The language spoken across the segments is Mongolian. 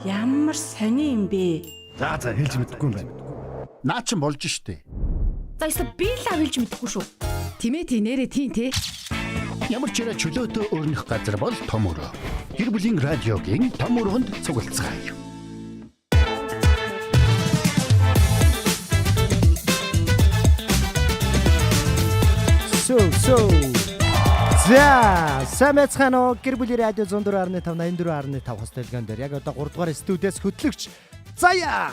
Ямар сони юм бэ? За хэлж мэдэхгүй юм байна. Наа чин болж штэ. За эсвэл би л хэлж мэдэхгүй шүү. Тимээ нэрээ тийм те. Ямар ч ирэ чөлөөтэй өрнөх газар бол том өрөө. Гэр бүлийн радиогийн том өрөөнд цуглацгаая. За, самэцхано гэр бүлийн радио 104.5 хостой дэлгэн дээр яг одоо 3 дугаар студиэс хөтлөгч Заяа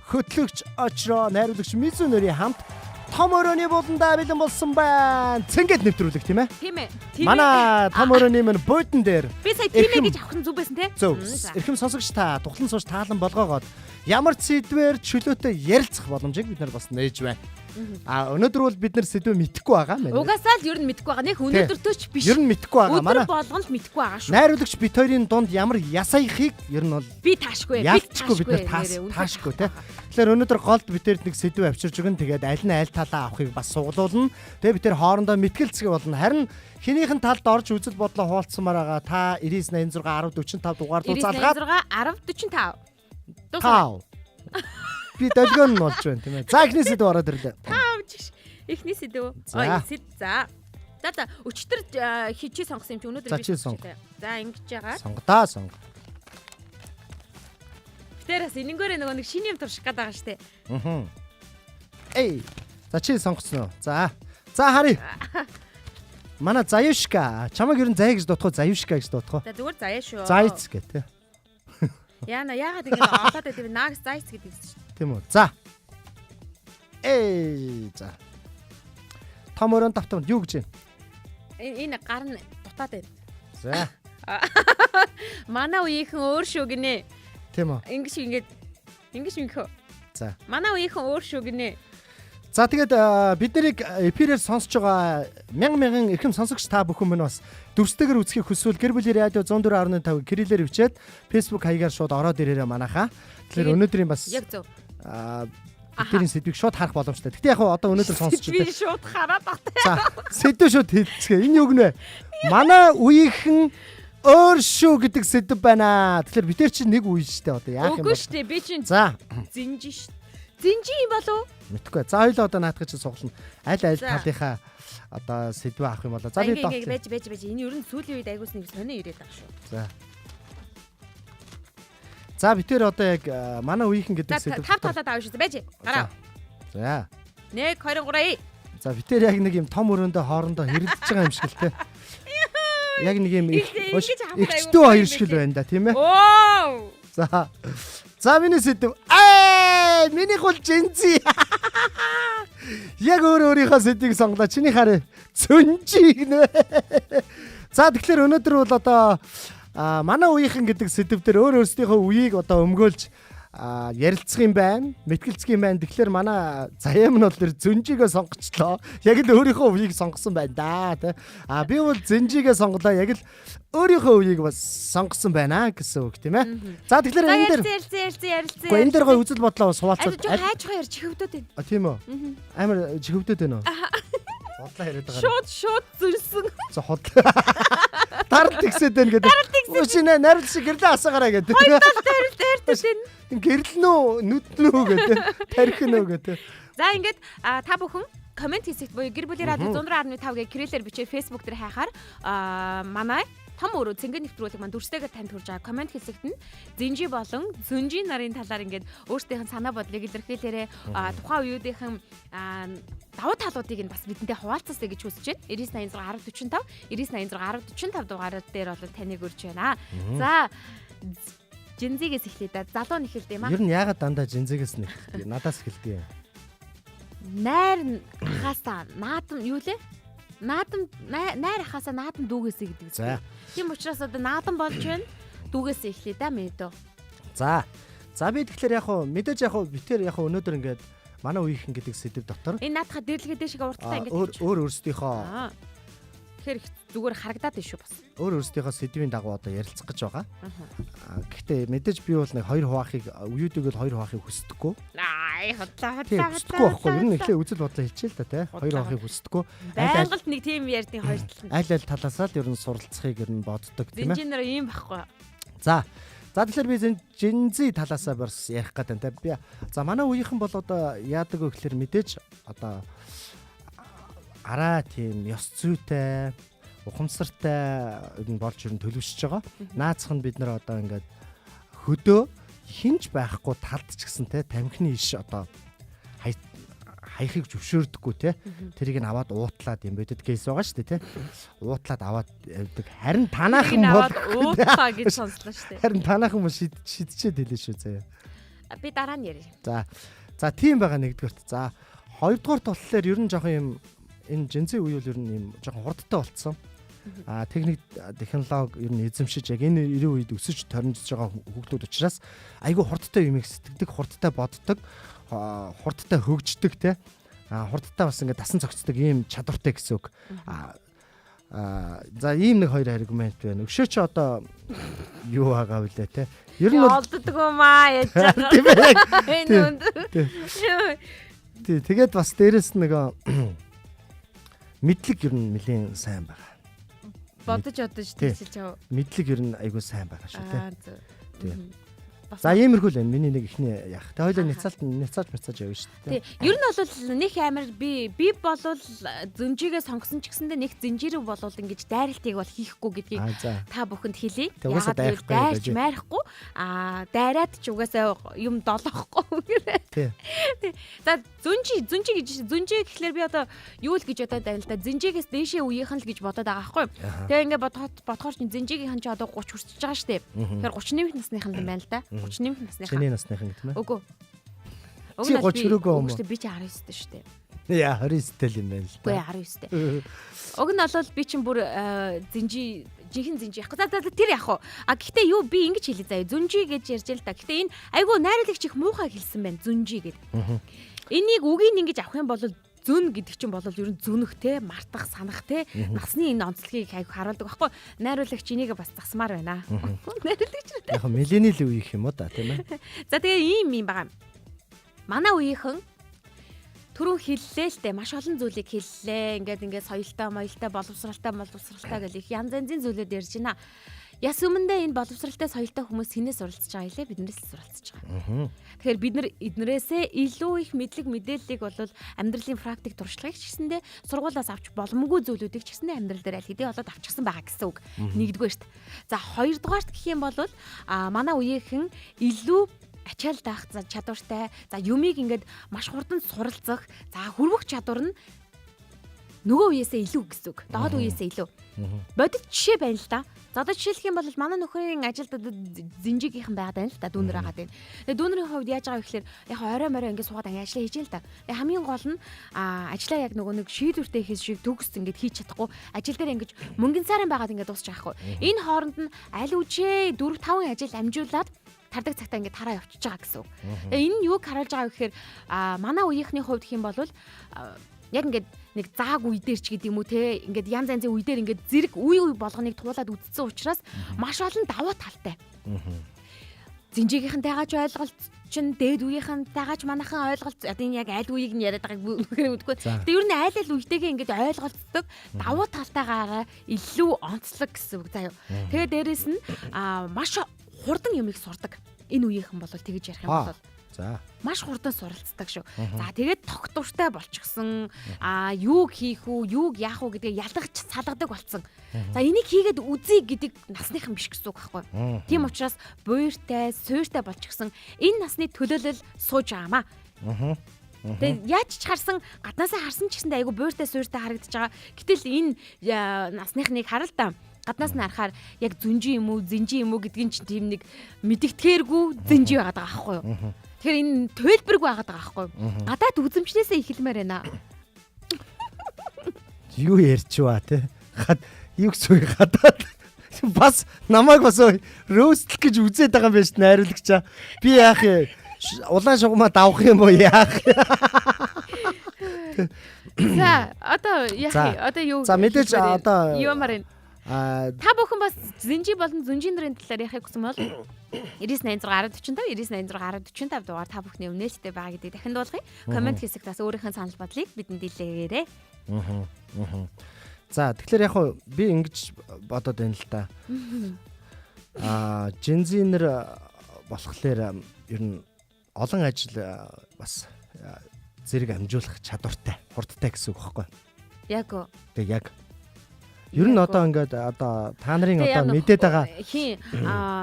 хөтлөгч очроо найруулагч Мизүнөрийн хамт том өрөөний буландаа бэлэн болсон байна. Цэнгэд нэвтрүүлэг тийм ээ? Тийм ээ. Манай том өрөөний мань буудан дээр би сая тийм ээ гэж авах нь зүг байсан те. Зөв. Эрхэм сонсогч та тухлан сууж таалан болгоогоод ямар сэдвээр чөлөөтэй ярилцах боломжийг бид нар бас нээж байна. Өнөөдөр бол бид нар сэдвээ мэдэхгүй байгаа мэн. Угаасаа л ер нь мэдэхгүй байгаа. Нэг өнөөдөртөө ч биш. Ер нь мэдэхгүй байгаа. Манай болгонд мэдэхгүй байгаа шүү. Найруулагч бит хоёрын дунд ямар ясаахыг ер нь бол би таашгүй. Ялчгүй бид нар таашгүй те. Тэгэхээр өнөөдөр голд битэрд нэг сэдв авчирж өгөн тэгээд аль нь аль талаа авахыг бас суглуулна. Тэгээд бид тэр хоорондоо мэтгэлцэх болно. Харин хинийхэн талд орж үзэл бодлоо хуваалцсамаар байгаа. Та 9986 1045 дугаар дуу залгаад 9986 1045. Би долгион нь болж байна тийм ээ. За эхний сэдв ороод ирлээ. Эхний сэдв. За. За өчтөр хичээ сонгосон юм чи өнөөдөр би. За ингэж яагаад? Сонгодоо сонго. Тэрээс энэнгээрээ нөгөө нэг шинэ юм турших гээд байгаа штэ. Эй. За чи сонгоцсон уу? За харъя. Манай Заюшка. Чамайг ер нь Зая гэж дутах уу? Заюшка гэж дутах уу? За зүгээр Зая шүү. Зайц гэ тэ. Яагаад ингэ олоод байв наагс Зайц гэдэг юм шүү. Тийм үү. За. За. Том өрөөнд давтамд юу гэж юм? Энэ гар нь дутаад байна. За. Манай үеийнхэн өөр шүү гинэ. Тийм үү. Ингэж ингэхөө. За. Манай үеийнхэн өөр шүү гинэ. За тэгээд бид нарыг эфирээр сонсож байгаа мянган эрхэм сонсогч та бүхэн минь бас дүрстэйгээр үзхийг хүсвэл гэр бүлийн радио 104.5 кириллээр бичээд Facebook хаягаар шууд ороод ирээрэй манайхаа. Тэгэхээр өнөөдрийн бас яг зөв. Бидний сэдвийг шууд харах боломжтой. Гэтэ яг одоо өнөөдөр сонсож би шууд хараад багтай. За сэдв шууд хэлцгээе. Энэ юу гэнэ? Манай үеийнхэн өөр шүү гэдэг сэдв байна. Тэгэхээр бид нар чинь нэг үе штэ одоо яах юм бэ? Үгүй штэ би чинь за зинжи штэ. Зинжи юм болов? Мэдхгүй. За хоёлоо одоо наадах гэж суглана. Аль талынхаа одоо сэдвээ авах юм болоо. За би байж. Энэ ер нь сүүлийн үед айгуус нэг сонио ирээд байгаа шүү. За бид тэр одоо яг манай үеийнхэн гэдэг сэдв. Тав талаад авах шүү. Байж. Гараа. За. 1 2 3. За бид тэр яг нэг юм том өрөөндөө хоорондоо хэрэлдэж байгаа юм шиг л те. Яг нэг юм ихтэй хоёр шиг л байна да тийм ээ. Оо. За миний сэдв. Миний хул жинзи. Яг өөрийнхөө сэдвийг сонголоо. Чиний хараа цөнжиг нэ. За тэгэхээр өнөөдөр бол одоо манай үеийнхэн гэдэг сэдв дээр өөрсдийнхөө үеийг одоо өмгөөлж ярилцах юм байна. Мэтгэлцэх юм байна. Тэгэхээр манай Заяа минь бол тэр зөнжигээ сонгочлоо. Яг л өөрийнхөө үеийг сонгосон байна да. Би бол зөнжигээ сонголоо. Яг л өөрийнхөө үеийг бас сонгосон байна гэсэн үг тийм ээ. За тэгэхээр энэ дээр ярилцээ. Гэхдээ энэ дээр гой үзэл бодлоо бас хуваалцаад. Хайчгаа ярьж хөвдөд байна. Тийм үү? Амар хөвдөд байна уу? Хотлоо яриад байгаа. Шууд зүрсэн. За хотлоо. Дард тэгсэд байна гэдэг. Үчинэ нард шиг гэрлээ асаагаараа гэдэг. Хоёрт байна. Гэрэл нүү, нүднүү гэдэг. Тарих нүү гэдэг. За ингээд та бүхэн комент хийсэгт буюу гэр бүлийн радио 104.5 гэх кириллээр бичээд Facebook дээр хайхаар манай том өрөө цэнгэн нэвтрүүлэг маань дүрстэйгээр танд хүрж байгаа комент хэсэгт нь зинжи болон зөнжи нарын талаар ингээд өөрсдийнх нь санаа бодлыг илэрхийлээрээ тухайн үеүүдийнхэн давуу талуудыг нь бас бидэнтэй хуваалцаасаа гэж хүсэж байна. 9986 1045 9986 1045 дугаараар дээр бол таныг урьж байна. За жинзигээс эхлэе да. Залуу нэхэлд юм аа. Ер нь яагаад дандаа жинзигээс нэхэлдэг? Надаас эхэлдэг юм. Найр хасаа наадам юу лээ? Найр хасаа наадам дүүгээсэй гэдэг. За. Тийм учраас одоо наадам болж байна. Дүүгээсэй эхлэе да мэдөө. За би тэгэхээр яг хуу мэдээж яг хуу битэр яг хуу өнөөдөр ингээд манай үеийнхэн гэдэг сэдв дотор энэ наадхаа дэрлэгээ дэшигээ урттай өөр ингээд өөрсдийнхөө тэгэхээр зүгээр харагдаад байна шүү бас. Өөр өөрсдийнхөө сэдвийн дагуу одоо ярилцах гэж байгаа. Гэхдээ мэдээж би бол нэг хоёр хуваахыг үеүүдийг л хоёр хуваахыг хүсдэггүй. Хотлаа. Хүсдэггүй байхгүй. Ер нь эхлээ үзэл бодлоо хэлчихээ л да тий. Хоёр хуваахыг хүсдэггүй. Байнгалд нэг тийм ярьдیں۔ Хоёр талын. Аль талаасаа л ер нь суралцахыг ер нь боддог тийм ээ. Инженер ийм байхгүй. За За тэгэхээр би Gen Z талаасаа бас ярих гэдэг юм те. Би за манай үеийнхэн бол одоо яадаг вэ гэхээр мэдээж одоо араа тийм ёс зүйтэй, ухамсартай энэ болж ирэн төлөвшөж байгаа. Наацх нь бид нар одоо ингээд хөдөө хинж байхгүй талд ч гэсэн те тамхины иш одоо хаяхыг зөвшөөрдөггүй те тэрийг нь аваад уутлаад юм байдаг кейс байгаа шүү дээ те уутлаад аваад явдаг харин танаахан бол уутлаа гэж сонслоо шүү дээ харин танаахан бол шидчихэд хэлээ шүү заяа би дараа нь ярив за тийм байгаа нэгдүгээрт за хоёрдугаарт болохоор ер нь жоохон юм энэ Gen Z үеийн ер нь юм жоохон хурдтай болцсон техник технологи ер нь эзэмшиж яг энэ 90 үед өсөж торнож байгаа хүүхдүүд учраас айгүй хурдтай юмыг сэтгэдэг хурдтай боддог хурдтай хөгждөг те хурдтай бас ингээд дасан зохицдог ийм чадвартай гэсэн үг. За ийм нэг хоёр аргумент байна. Өшөө чи одоо юу байгаа вүлээ те. Ер нь олддог юм аа яаж байгаа. Энэ үнд. Тэгээд бас дээрэс нэг мэдлэг ер нь нэлийн сайн байгаа. Бодож тийшилж яв. Мэдлэг ер нь айгүй сайн байгаа шүү те. За иймэрхүү л байна. Миний нэг ихний яах. Тэ хоёлаа няцааж явна шүү дээ. Тий. Ер нь бол нэг амар би болвол зөнжигээ сонгосон ч гэсэндээ нэг зинжирүү болвол ингэж дайралтыг бол хийхгүй гэдгийг та бүхэнд хэлье. Яагаад гэвэл дайрч майрахгүй дайраад ч угаасаа юм долоохгүй. Тий. За зөнжи гэхлээр би одоо юу л гэж бодоод байна л да. Зинжигээс дээшээ үеийнхэн л гэж бодоод байгаа байхгүй. Тэгээ ингээ бодохоор зинжигийнхэн ч одоо 30 хүрчихэж байгаа шүү дээ. Тэгэхээр 30 нэмэх насныхан юм байна л да. 30 нэмэх насныхан. Чиний насныхан гэдэг юм аа? Үгүй. Чи 30 хүрээгүй юм уу? Би чи 19 дээ шүү дээ. Яа 29 л юм байна л да. Үгүй 19 дээ. Уг нь бол би чинь бүр жинхэнэ зинжи яах. За тэр яах вэ? Гэхдээ юу би ингэж хэлээ заяа. Зүнжи гэж ярьж л да. Гэхдээ энэ айгүй найруулагч их муухай хэлсэн байна. Зүнжи гэд. Энийг үгийг ингэж авах юм бол зүн гэдэг чинь бол ер нь зүнх те мартах санах те насны энэ онцлогийг айгүй харуулдаг байхгүй найруулагч энийг бас засмаар байна. Найруулагч яг миллениал үеийнх юм уу да тийм ээ. За тэгээ ийм юм байгаа. Манай үеийнхэн түрүү хэллээ л дээ маш олон зүйлийг хэллээ. Ингээд соёлтой боловсралтай гэх их янз янзын зүйлүүд ярьж байна. Яс өмнөдөө энэ боловсралтай соёлтой хүмүүс хинээс суралцж байгаа илээ биднээс суралцж байгаа. Тэгэхээр бид нар эднэрээсээ илүү их мэдлэг мэдээллийг бол амьдралын практик туршлагыг ч гэсэндээ сургуулиас авч боломгүй зүйлүүдийг ч гэсэндээ амьдрал дээр аль хэдийн болоод авчихсан байгаа гэсэн үг. Нэгдүгээрт. За хоёрдугаарт гэх юм бол манай үеийнхэн илүү ачаал даах чадвартай. За юмыг ингээд маш хурдан суралцах. За хүрвэх чадвар нь нөгөө үеэсээ илүү гэсэн үг. Доод үеэсээ илүү. Бодит жишээ байна л да. За одоо жишээлх юм бол манай нөхрийн ажилд зинжигийнхэн байгаад байна л да. Дүүнэр хагаад байна. Тэгээ дүүнэрийн хувьд яаж байгаа вэ гэхээр яг орой морой ингээд суугаад ажиллаа хийж л да. Тэгээ хамгийн гол нь ажиллаа яг нөгөө нэг шийдвэртэй хийх шиг төгс ингээд хийж чадахгүй ажил дээр ингээд мөнгөн цаараа байгаад ингээд дуусчих байхгүй. Энэ хооронд нь аль үжээ 4-5 ажил амжуулаад тардаг цагтаа ингээд тараа явчихж байгаа гэсэн үг. Тэгээ энэ юуг харуулж байгаа вэ гэхээр манай үеийнхний хувьд хэм бол яг ингээд нэг зааг үе дээр ч гэдэг юм уу те ингээд янз янзын үе дээр ингээд зэрэг үе болгоныг туулаад үдцсэн учраас маш олон давуу талтай. Зинжигийнхэнтэйгаа ч ойлголт чинь дээд үеийнхэнтэйгаа ч манайхан ойлголт одоо энэ яг аль үеийг нь яриад байгааг үгүй. Тэгээ ер нь айл үетэйгээ ингээд ойлголцдог давуу талтайгаараа илүү онцлог гэсэн үг заяа. Тэгээ дээрэс нь маш хурдан юмыг сурдаг. Энэ үеийнхэн бол тэгэж ярих юм бол за маш хурдан суралцдаг шүү. За тэгээд тогтвортой болчихсон. Юуг хийх үү, юуг яах үү гэдгээ ялгаж салгадаг болсон. За энийг хийгээд үзье гэдэг насныхан биш гэсэн үг байхгүй. Тийм учраас буйртай, суйртай болчихсон. Энэ насны төлөөлөл сууж байгаамаа. Тэгээд яаж ч харсан гаднаасаа харсан ч гэсэндээ айгу буйртай, суйртай харагдаж байгаа. Гэтэл энэ насныхныг харал та. Гаднаас нь харахаар яг зүнжи юм уу, зинжи юм уу гэдгийг чинь тийм нэг мэдэгдэхээргүй зинжи байгаад байгаа байхгүй юу. Тэгэхээр энэ төлбөргүй байгаад байгаа байхгүй юу. Гадаад үзэмжнээсээ эхэлмээр байна. Юу ярьчваа те. Юу гэсэн гадаад бас намайг бас рөөстэл гэж үзээд байгаа юм байна ш найруулагчаа. Би яах юм? Улаан шугамаа давах юм уу яах? За одоо яах? Одоо юу? За мэдээж одоо юмар энэ. Та бүхэн бас зинжи болон зүнжийн нарын талаар яхахыг хүсэн бол 99861045 дугаар та бүхний өмнөөстэй байгаа гэдгийг дахин дуулгая. Комент хэсэгт бас өөрийнхөө санал бодлыг бидэнд илгээгээрэй. За тэгэхээр яг би ингэж бодоод байна л да. Жензинер болохоор ер нь олон ажил бас зэрэг амжуулах чадвартай, хурдтай гэсэн үг байхгүй. Яг уу. Тэг яг. Ер нь одоо ингээд одоо та нарын одоо мэдээд байгаа хин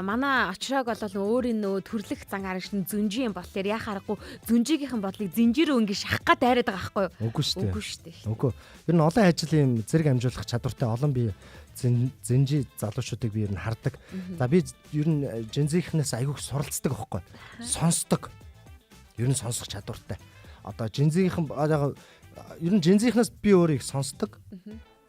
манай очрог бол өөрийн нөө төрлөх зан арагшин зүнжийн болохоор яа харахгүй зүнжигийнхэн бодлыг зинжирөө ингэ шахах гад дайраад байгаа байхгүй юу? Үгүй шүү дээ. Үгүй шүү дээ. Үгүй. Ер нь олон ажил юм зэрэг амжуулах чадвартай олон бие зинжи залуучуудыг би ер нь хардаг. За би ер нь жензийнхнээс айгүйх суралцдаг байхгүй. Сонсдог. Ер нь сонсох чадвартай. Одоо жензийнхэн ер нь жензийнхнээс би өөрөө их сонсдог.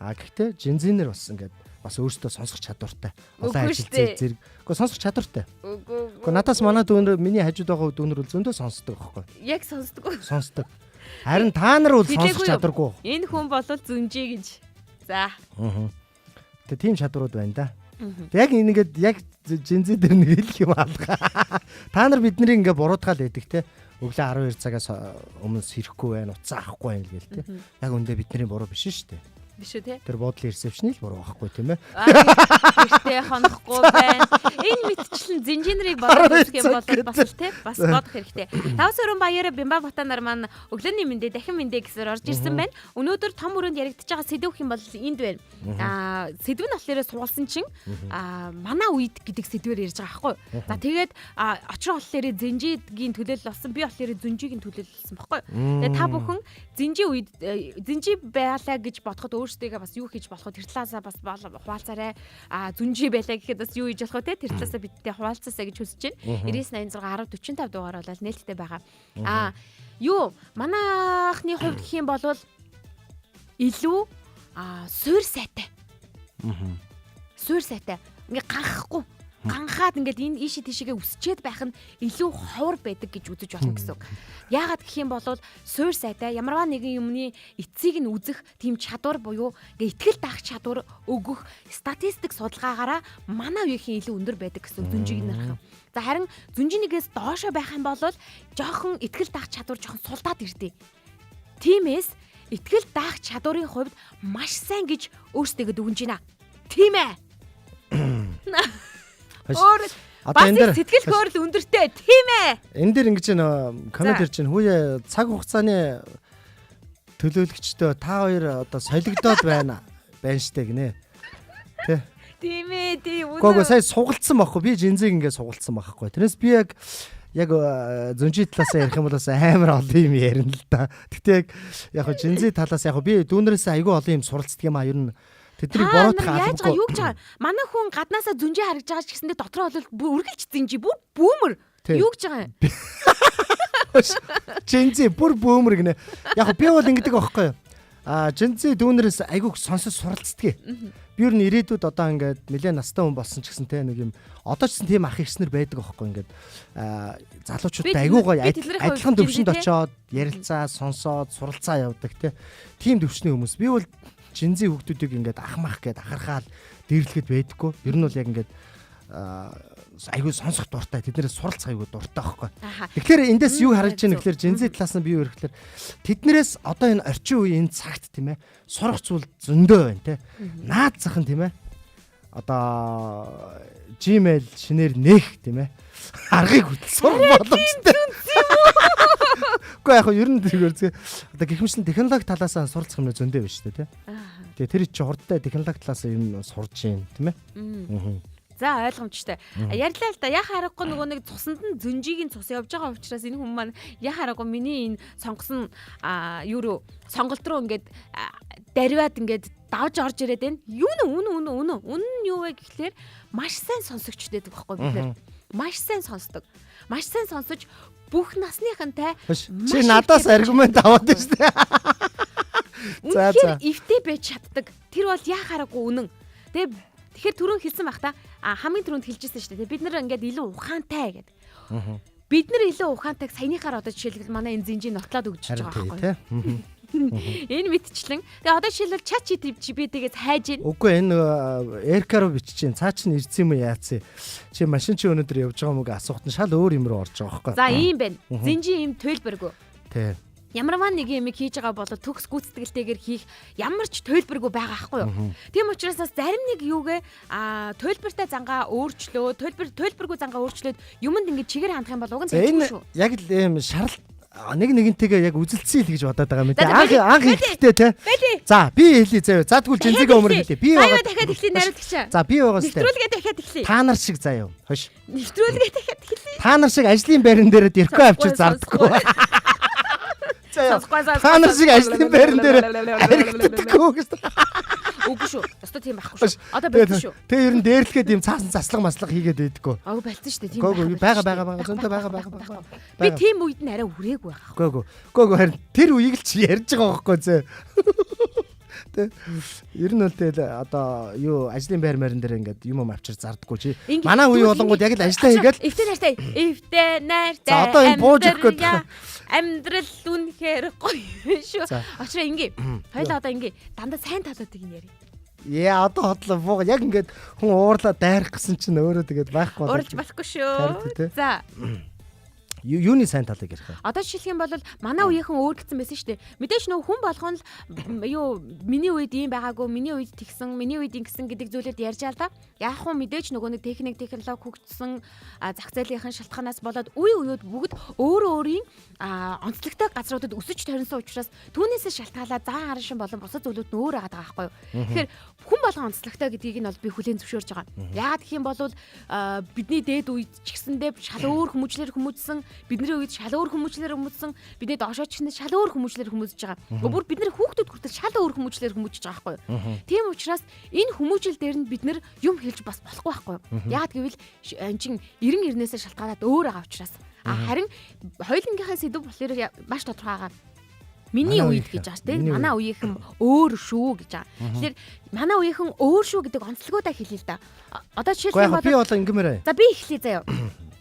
Гэхдээ жензинер бас ингээд бас өөртөө сонсох чадвартай. Олон ажил зэрэг. Гэхдээ сонсох чадвартай. Гэхдээ надаас манай дүүнэр миний хажууд байгаа дүүнэр бол зөндөө сонсдог байхгүй. Яг сонсдог. Сонсдог. Харин та нар бол сонсох чадваргүй. Энэ хүн бол зүнжи гэж. За. Тэгээ тийм чадварууд байна да. Яг ингээд яг жензи дээр нэг хэлэх юм алга. Та нар бидний ингээд буруутгаал байдаг те. Өглөө 12 цагаас өмнө сэрэхгүй байна, уцаа авахгүй байна л гээл те. Яг үндэ бидний буруу биш шүү дээ. Биш үү те? Тэр буудлын ресепшнийг л буруу байхгүй тийм ээ. Гэртээ хонохгүй байна. Энэ мэдчлэн зинжинерийг бодох юм бол бас те бас бодох хэрэгтэй. Тавс өрөн баяраа Бямба Батанаар маань өглөөний мэндэ дахин мэндэ гэсээр орж ирсэн байна. Өнөөдөр том өрөөнд яригдж байгаа сэдв хэм бол энд байна. Сэдв нь болохоор суулсан чинь манай үед гэдэг сэдвээр ярьж байгаа байхгүй. За тэгээд очроо болохоор зинжигийн төлөөлөл болсон. Би болохоор зүнжигийн төлөөлөл болсон байхгүй. Тэгээд та бүхэн зинжи үед зинжи байлаа гэж бодоход өөрсдөө бас юу хийж болох вэ? Тэр талаасаа бас хуваалцаарай. Зүнжи байлаа гэхэд бас юу хийж болох вэ? Тэр талаасаа бидтэй хуваалцаасаа гэж хүсэж байна. 9986 10 45 дугаар бол нээлттэй байгаа. Юу манайхны хувьд гэх юм бол илүү суур сайтай. Суур сайтай. Ингээ ганхахгүй. Ганхаад ингээд энэ ийшээ тийшээгээ үсчээд байх нь илүү ховор байдаг гэж үзэж болно гэсэн үг. Яагаад гэх юм бол суур сайтай ямарваа нэгэн юмны эцсийг нь үзэх тийм чадвар буюу ингээ итгэл даах чадвар өгөх статистик судалгаагаараа манай үеийн илүү өндөр байдаг гэсэн зүнжигнэрх. За харин зүнжинэгээс доошо байх юм бол жоохон итгэл даах чадвар жоохон сулдаад ирдээ. Тиймээс итгэл даах чадварын хувьд маш сайн гэж өөрсдөө дүгнэж байна. Тийм ээ. Өөр бас сэтгэл хөөрөл өндөртэй тийм ээ. Энэ дээр ингэж коммент ирж байна. Хүүе цаг хугацааны төлөөлөгчдөө та хоёр одоо солигдоод байна штэ гинэ. Тэ. Тийм ээ, тийм үү. Гого сая сугалцсан байхгүй. Би жинзэг ингэ сугалцсан байхгүй. Тэрнээс би яг зүнжи талаас ярих юм бол амар олон юм ярина л да. Гэтэ яг жинзэг талаас яг би дүүнэрээс айгүй олон юм суралцдаг юм а ер нь. Тэднийг бороодох албагүй. Юу гэж байгаа? Манай хүн гаднаасаа зүнжи харагдж байгаа ч гэсэндээ дотроо бол үргэлж зинжи бүр бүүмэр. Юу гэж байгаа юм? Жинзи бүр бүүмэр гинэ. Яг би бол ингэдэг аахгүй юу? Жинзи дүүнэрээс айгүйх сонсож суралцдаг. Би ер нь ирээдүйд одоо ингээд нэлээд настай хүн болсон ч гэсэн те нэг юм одоо ч гэсэн тийм ах ихснэр байдаг аахгүй ингээд залуучуудтай айгүй гоё адилхан төвшөнд очоод ярилцаа, сонсоод, суралцаа явдаг те. Тийм төвшний хүмүүс. Би бол жинзи хүүхдүүдийг ингээд ахмах гэд ахархаал дэрлэхэд байдаггүй. Ер нь бол яг ингээд айгүй сонсох дуртай. Тэднээс суралцах айгүй дуртай байхгүй. Тэгэхээр эндээс юу харагдж байна гэхээр жинзи талаас нь би юу гэхээр тэднээс одоо энэ орчин үеийн цагт тийм ээ сурах зүйл зөндөө байна те. Наад зах нь тийм ээ одоо Gmail шинээр нээх тийм ээ аргыг хөдөл сурах боломжтой. Гэхдээ яг ер нь зүгээр зэ одоо гихмчлэн технологи талаас нь суралцах юм зөндөө байна шүү дээ тий. Тэгээ тэр чи хурдтай технологи талаас юм сурж гин тийм ээ. За ойлгомжтой. Ярьлаа л да. Яа харахгүй нөгөө нэг цусанд нь зүнжигийн цус явж байгаа учраас энэ хүмүүс маань яа харахгүй миний энэ сонгосон юу руу сонголт руу ингээд дариад ингээд давж орж ирээд байна. Юу нэ үнэн нь юу вэ гэхлээр маш сайн сонсогч байдаг байхгүй бид нэр. Маш сайн сонсдог. Маш сайн сонсож бүх насныхантай чи надаас аргумент аваад байна шүү дээ. За эвтэй байж чаддаг. Тэр бол яа харахгүй үнэн. Тэгэхээр түрүүн хэлсэн байх та хамгийн түрүүнд хэлжсэн шүү дээ. Бид нар ингээд илүү ухаантай гэдэг. Бид нар илүү ухаантайг саяныхаар одоо жишээлбэл манай энэ зинжийн нотлоод өгч байгаа байхгүй. Энэ мэдчлэн. Тэгээ одоо жишээлбэл чат GPT-ээс хайж гин. Үгүй энэ эркаро биччихин. Цаа чинь ирсэн юм яац. Чи машин чи өнөөдөр явж байгаа мөг асуухт нь шал өөр юм руу орж байгаа байхгүй. За ийм байна. Зинжийн ийм төлбөргүй. Тий. Ямарваа нэг юм хийж байгаа бол төгс гүйцэтгэлтэйгээр хийх ямар ч төлбөргүй байгаа байхгүй юу. Тийм учраас бас зарим нэг юугээ төлбөртэй зангаа өөрчлөө, төлбөргүй зангаа өөрчлөөд юмд ингэ чигээр хандах юм бол уг нь зэвгүй шүү. Яг л ийм шарал нэгнтэйгээ яг үзэлцсэн л гэж бодоод байгаа юм тий. Анх хэлэхдээ тий. За би хэлье заяа. За тэгвэл жинзигээ өмнө хэлье. Би байгаа дахиад эхлэе найруулагч. За би байгаа сте. Нэвтрүүлгээ дахиад эхлэе. Та нар шиг заяа. Хош. Нэвтрүүлгээ дахиад эхлэе. Та нар шиг ажлын байран дээр дэрхгүй авчир зардаггүй. Та нар шиг ажлын байран дээр харагддаггүй гэж. Үгүй шүү. Өстө тийм байхгүй шүү. Одоо болчих шүү. Тэгээ ер нь дээрлэхэд юм цаасан заслаг маслаг хийгээд байдаггүй. Аг болцсон шүү дээ. Тийм байгаа. Зөнтэй байгаа. Би тийм үед нь арай үрээгүй байгаа. Гөө харин тэр үеийг л чи ярьж байгаа байхгүй зөө. Тэ. Ер нь л тэгэл одоо юу ажлын байр марин дээр ингээд юм авчир зардаггүй чи. Манай үе болонгууд яг л ажиллаа хийгээл. Эвтэй найртай. За одоо энэ бууж өгөх гээд амьдрал үнэхээр гоё шүү. Очроо ингээ. Хоёлаа одоо ингээ дандаа сайн талуудыг нь яри. Яа одоо хотлоо бууга яг ингээд хүн уурлаа дайрах гэсэн чинь өөрөө тэгээд байхгүй болж болохгүй шүү. За юуны сайн талыг ярих вэ? Одоо жишээлх юм бол манай үеийнхэн өөр гэсэн байсан шүү дээ. Мэдээж нөө хүн болгоно л юу миний үед ийм байгаагүй, миний үед тэгсэн, миний үед ингэсэн гэдэг зүйлүүд ярьж аа л да. Яг хуу мэдээж нөгөө нэг техник, технологи хөгжсөн зах зээлийн шалтгаанаас болоод үе бүгд өөрийн онцлогтой газруудад өсөж тойрсон учраас түүнээсээ шалтгаалаад зан харан шин болон бусад зүйлүүд нь өөр байгаа байхгүй юу? Тэгэхээр хүн болгон онцлогтой гэдгийг нь бол би хүлээн зөвшөөрж байгаа. Яагаад гэх юм бол бидний дээд үед ч гэсэндээ шал өөр хүмүүжлэр бидний үед шал өөр хүмүүжлэр хүмүүжсэн, бидний доошоо ч гэсэн шал өөр хүмүүжлэр хүмүүжж байгаа. Бүр бидний хүүхдүүд хүртэл шал өөр хүмүүжлэр хүмүүжж байгаа байхгүй юу? Тийм учраас энэ хүмүүжил дээр нь бид нэр юм хэлж бас болохгүй байхгүй юу? Яагаад гэвэл эн чин 90-90-ээс шалтгаалаад өөр байгаа учраас. Харин хоёулангийнхаа сэдв болохоор маш тодорхой байгаа. Миний үед гэж байгаа тийм. Манай үеийнхэн өөр шүү гэж байгаа. Тэгэхээр манай үеийнхэн өөр шүү гэдэг онцлогуудаа хэлье л да. Одоо жишээлбэл би болоо ингэмээрээ. За би эхлэе заяа.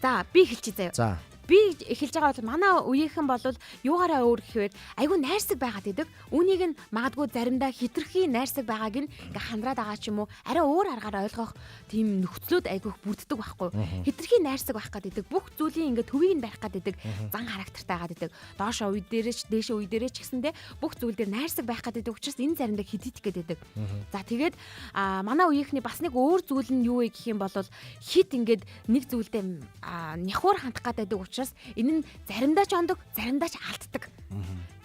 За би эхэлчихье заяа. За би эхэлж байгаа бол манай үеийнхэн бол юугаараа өөр гэхээр айгүй найрсаг байгаад идэг. Үүнийг нь магадгүй заримдаа хитрхи найрсаг байгааг нь ингээ хандраад байгаа ч юм уу. Арай өөр аргаар ойлгох тийм нөхцлүүд айгүй бүрддэг байхгүй. Хитрхи найрсаг байх гад идэг. Бүх зүйлийн ингээ төвийг нь барих гад идэг. Зан характертай гад идэг. Доошоо үе дээрээч дээшээ үе дээрээч гэсэндээ бүх зүйл дээр найрсаг байх гад идэг. Учраас энэ заримдаа хидийдэх гээд идэг. За тэгээд манай үеийнхний бас нэг өөр зүйл нь юу вэ гэх юм бол хит ингээд нэг зүйлдээ няхуур хандах гад идэг. Энэ нь заримдаа ч ондог, заримдаа ч алддаг.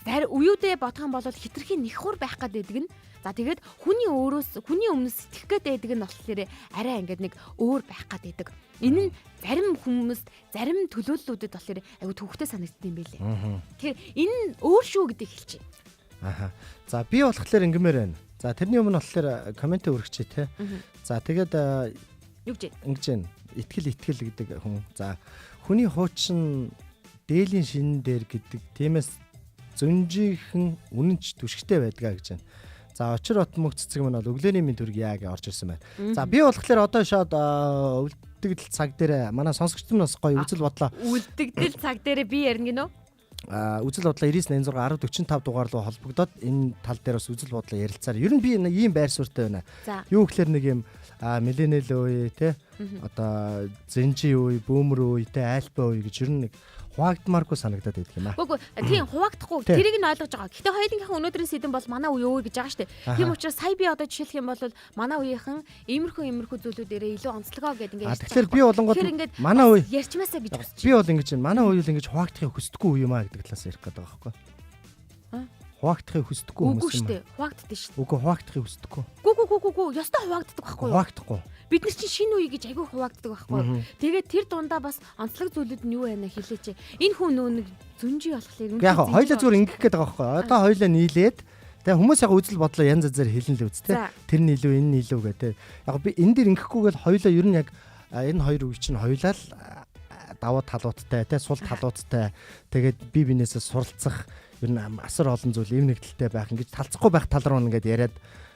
Үеүдээ бодох юм бол хитрхи нэххур байх гэдэг нь. За тэгээд хүний өмнөөс сэтгэх гээд байдаг нь болохоор арай ингээд нэг өөр байх гээд байдаг. Энэ нь зарим хүмүүс, зарим төлөөллүүдэд болохоор айгу төвхтэй санагддаг юм байлээ. Тэгэхээр энэ нь өөр шүү гэдэг хэлчихье. За би болохоор ингэмээр байна. За тэрний өмнө болохоор коммент өргөчээ те. За тэгээд юу гэж ингэж байна. Итгэл гэдэг хүн. За хүний хуучин дээлийн шинэн дээр гэдэг тиймээс зөнжийнхэн үнэнч түшигтэй байдгаа гэж байна. За очир отмог цэцэг маань бол өглөөний минь төрг яа гэж орж ирсэн байна. За би болохоор одоо шууд үлдэгдэл цаг дээр манай сонсогчдоос гоё үзэл бодлоо. Үлдэгдэл цаг дээр би ярина гинөө. Үзэл бодлоо 99 86 10 45 дугаар руу холбогдоод энэ тал дээр бас үзэл бодлоо ярилцаар. Ер нь би ийм байр суурьтай байна. Юу гэхээр нэг юм миллениал үе те одоо зенжи үе, бүүмер үе те альпа үе гэж ер нь нэг хуваагдмааргүй санагдаад байдаг юм аа. Үгүй тийм хуваагдахгүй. Тэрийг нь ойлгож байгаа. Гэтэ хоёулынхаа өнөөдрийн сэдэн бол манай үе өвөө гэж байгаа шүү дээ. Тийм учраас сая би одоо жишээлх юм бол манай үеийнхэн иймэрхүү зүйлүүдээрээ илүү онцлогоо гэдэг ингээд. Тэгэхээр би болонгод манай үе ярьчмаасаа гэж хүсэж. Би бол ингэж байна. Манай үе л ингэж хуваагдахыг хүсдэггүй үе юм аа гэдэг талаас ярих гэдэг байгаа байхгүй. Хуваагдахыг хүсдэггүй хүмүүс юм. Үгүй шүү дээ. Хуваагддаг шүү. Үгүй хуваагдахыг хүсдэггүй. Гү. Ястаа хуваагддаг байхгүй юу? Хуваагдахгүй. Бид нар чинь шинэ үе гэж айгүй хуваагддаг байхгүй юу? Тэгээд тэр дундаа бас онцлог зүйлүүд нь юу байна хэлээч. Энэ хүн нөө нэг зөнжи болохоор яг хоёлаа зүгээр ингэх гээд байгаа байхгүй юу? Одоо хоёлаа нийлээд тэгээ хүмүүс яг үзэл бодлоо янз янзаар хэлнэ л үз тээ. Тэр нь илүү энэ нь илүү гэдэг. Яг би энэ дэр ингэхгүйгээл хоёлаа ер нь яг энэ хоёр үе чинь хоёлаа л давуу талуудтай те сул талуудтай тэгээд бие биенээсээ суралцах ер нь асар олон зүйл эв нэгдэлтэй байх ингэж талцахгүй байх тал руу ингээд яриад